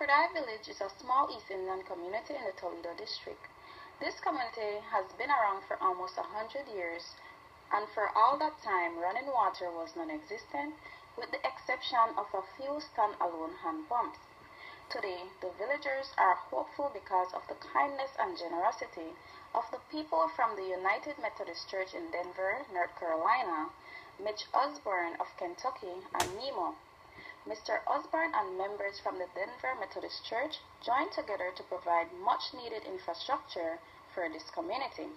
Mafradai village is a small East Indian community in the Toledo district. This community has been around for almost 100 years, and for all that time running water was non-existent, with the exception of a few stand-alone hand pumps. Today, the villagers are hopeful because of the kindness and generosity of the people from the United Methodist Church in Denver, North Carolina, Mitch Osborne of Kentucky, and Nemo. Mr. Osborne and members from the Denver Methodist Church joined together to provide much-needed infrastructure for this community.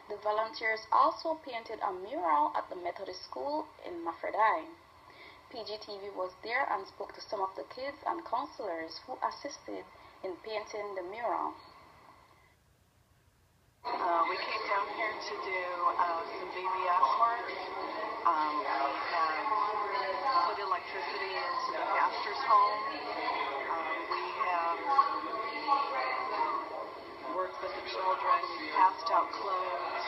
The volunteers also painted a mural at the Methodist School in Mafradai. PGTV was there and spoke to some of the kids and counselors who assisted in painting the mural. We came down here to do some VBS work. We had put electricity into the pastor's home. We have worked with the children. We passed out clothes.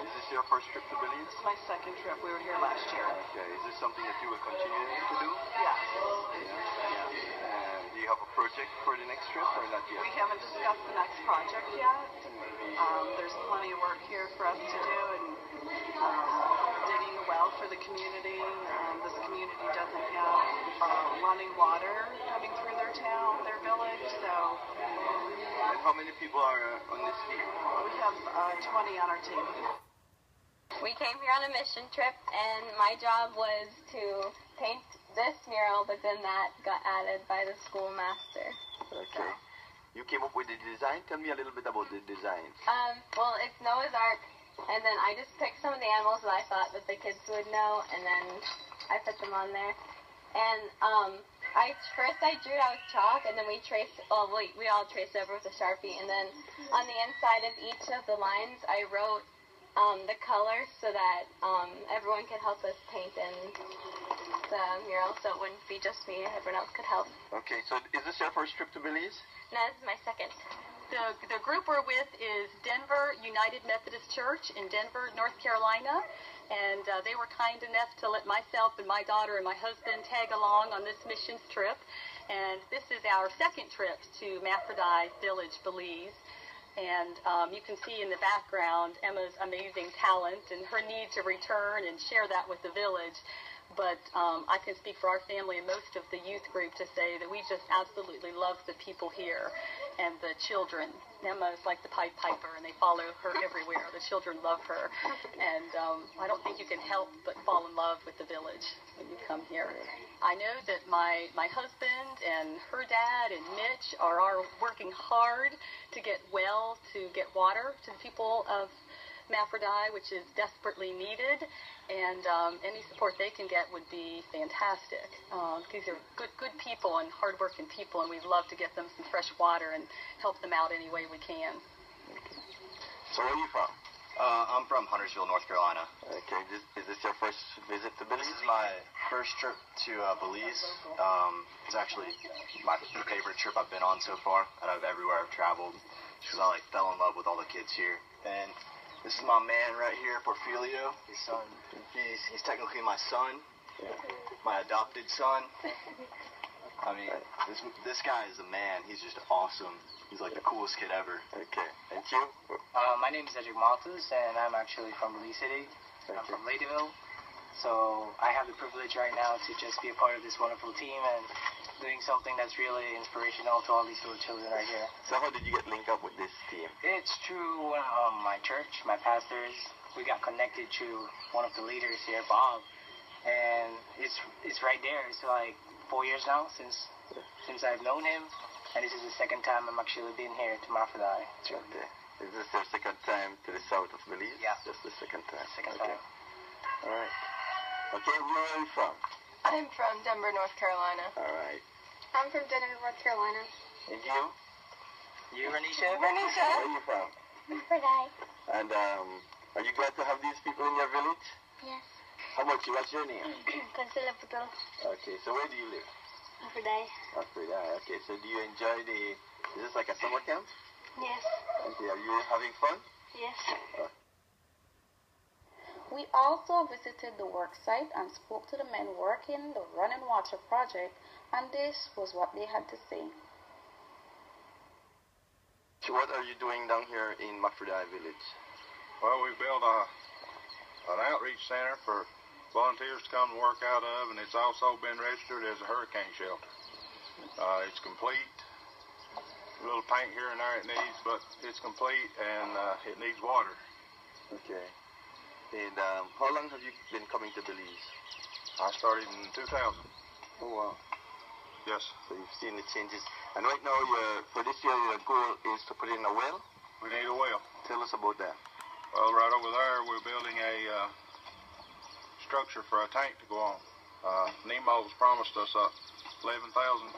Is this your first trip to Belize? It's my second trip. We were here last year. Okay. Is this something that you will continue to do? Yes. Do you have a project for the next trip or not yet? We haven't discussed the next project yet. There's plenty of work here for us to do, and digging a well for the community. This community doesn't have running water coming through their town, their village, so. And how many people are on this team? We have 20 on our team. We came here on a mission trip, and my job was to paint this mural, but then that got added by the schoolmaster. Okay. You came up with the design? Tell me a little bit about the design. Well, it's Noah's Ark, and then I just picked some of the animals that I thought that the kids would know, and then I put them on there. And first I drew out with chalk, and then we all traced over with a Sharpie, and then on the inside of each of the lines I wrote the colors so that everyone could help us paint in the mural, so it wouldn't be just me, everyone else could help. Okay, so is this your first trip to Belize? No, this is my second. The group we're with is Denver United Methodist Church in Denver, North Carolina, and they were kind enough to let myself and my daughter and my husband tag along on this missions trip, and this is our second trip to Mafradai Village, Belize. And you can see in the background Emma's amazing talent and her need to return and share that with the village. But I can speak for our family and most of the youth group to say that we just absolutely love the people here and the children. Emma is like the Pied Piper, and they follow her everywhere. The children love her. And I don't think you can help but fall in love with the village when you come here. I know that my husband and her dad and Mitch are working hard to get water to the people of Mafradai, which is desperately needed, and any support they can get would be fantastic. These are good people and hard-working people, and we'd love to get them some fresh water and help them out any way we can. Okay. So where are you from? I'm from Huntersville, North Carolina. Okay, is this your first visit to Belize? This is my first trip to Belize. It's actually my favorite trip I've been on so far out of everywhere I've traveled, because I fell in love with all the kids here. And this is my man right here, Porfirio. His son. He's technically my son, my adopted son. I mean, this guy is a man. He's just awesome. He's like the coolest kid ever. Okay, thank you. My name is Cedric Malthus, and I'm actually from Belize City. Okay. I'm from Ladyville. So I have the privilege right now to just be a part of this wonderful team and doing something that's really inspirational to all these little children right here. So how did you get linked up with this team? It's through my church, my pastors. We got connected to one of the leaders here, Bob, and it's right there. It's like 4 years now since I've known him, and this is the second time I'm actually been here to Mafradai. Okay. Is this your second time to the south of Belize? Yeah. Just the second time. Second okay. time. All right. Okay, where are you from? I'm from Denver, North Carolina. All right. I'm from Denver, North Carolina. And you? You, Renisha? Where are you from? Mafradai. And are you glad to have these people in your village? Yes. How about you? What's your name? Consuela Putol. Okay, so where do you live? Mafradai. Mafradai. Okay, so do you enjoy is this like a summer camp? Yes. Okay, are you having fun? Yes. We also visited the work site and spoke to the men working the running water project, and this was what they had to say. So what are you doing down here in Mafridai village? Well, we built an outreach center for volunteers to come and work out of, and it's also been registered as a hurricane shelter. It's complete. A little paint here and there it needs, but it's complete, and it needs water. Okay. And how long have you been coming to Belize? I started in 2000. Oh, wow. Yes. So you've seen the changes. And right now, for this year, your goal is to put in a well? We need a well. Tell us about that. Well, right over there, we're building a structure for a tank to go on. Nemo's promised us 1100,000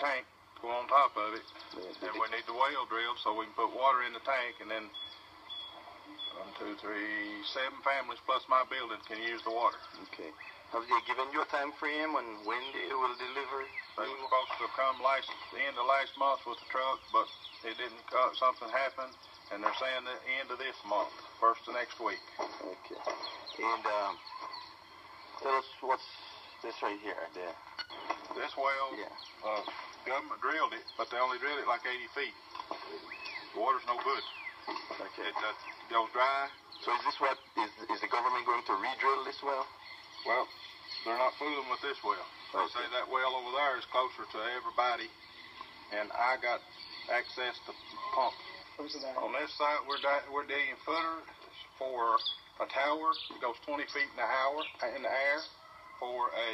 tank to go on top of it. And we need the well drilled so we can put water in the tank, and then 7 families plus my building can use the water. Okay. Have they given you a time frame on when they will deliver? They were supposed to come the end of last month with the truck, but it didn't. Something happened, and they're saying the end of this month, first of next week. Okay. And tell us what's this right here? There. This well, yeah. Government drilled it, but they only drilled it like 80 feet. The water's no good. Okay. It goes dry. So is this what is the government going to re-drill this well? Well, they're not fooling with this well. They say that well over there is closer to everybody, and I got access to pump. On this side, we're digging footer for a tower. It goes 20 feet in the air for a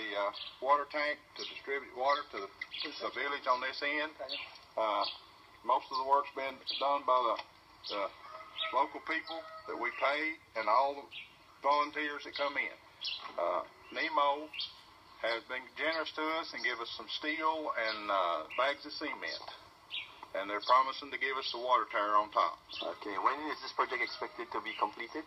water tank to distribute water to the village on this end. Most of the work's been done by the local people that we pay and all the volunteers that come in. Nemo has been generous to us and give us some steel and bags of cement. And they're promising to give us the water tower on top. Okay, when is this project expected to be completed?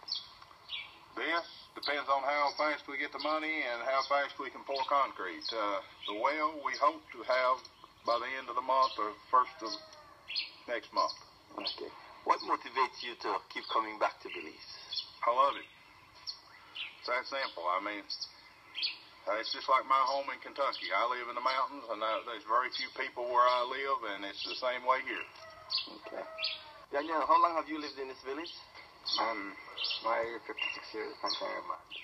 This depends on how fast we get the money and how fast we can pour concrete. The well we hope to have by the end of the month or first of next month. Okay. What motivates you to keep coming back to Belize? I love it. It's that simple. I mean, it's just like my home in Kentucky. I live in the mountains, and there's very few people where I live, and it's the same way here. Okay. Daniel, how long have you lived in this village? My 56 years.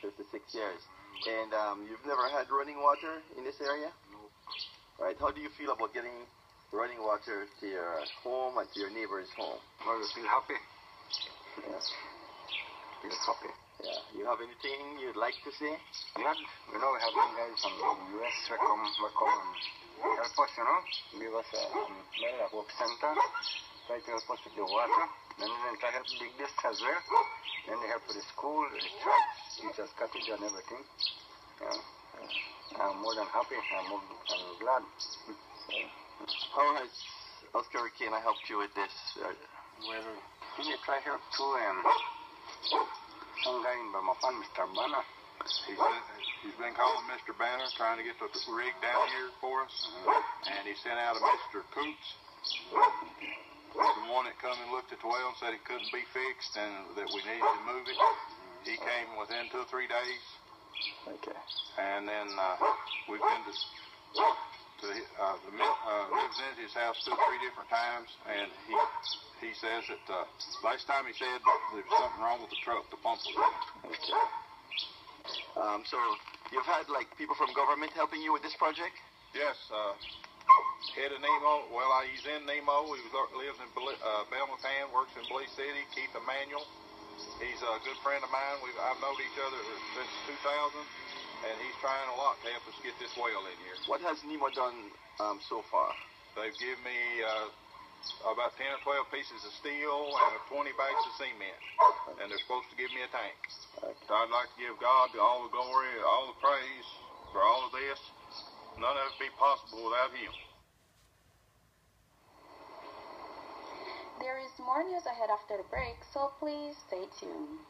56 years. And you've never had running water in this area? No. Right. How do you feel about getting running water to your home and to your neighbor's home? Well, I feel happy. Yeah. Feel happy. Yeah. You have anything you'd like to say? Yeah, we have guys from the U.S. that come and help us, give us a work center, try to help us with the water. Then they try to help dig this as well. Then they help with the school, the church, teachers' cottage and everything. Yeah. I'm more than happy. I'm glad. How has Oscar Kena helped you with this? Well, he try help too, some guy in Burmapan, Mr. Banner. He's been calling Mr. Banner, trying to get the rig down here for us, and he sent out a Mr. Coots, the one that come and looked at the well and said it couldn't be fixed and that we needed to move it. He came within 2 or 3 days. Okay. And then we've been to lives in his house 2 or 3 different times, and he says that last time he said there was something wrong with the truck, the pump was running. Okay. So you've had people from government helping you with this project? Yes. Head of Nemo. Well, he's in Nemo. He lives in Belmopan, works in Belize City. Keith Emanuel. He's a good friend of mine. I've known each other since 2000. And he's trying a lot to help us get this well in here. What has NEMO done so far? They've given me about 10 or 12 pieces of steel and 20 bags of cement. And they're supposed to give me a tank. Okay. So I'd like to give God all the glory, all the praise for all of this. None of it would be possible without Him. There is more news ahead after the break, so please stay tuned.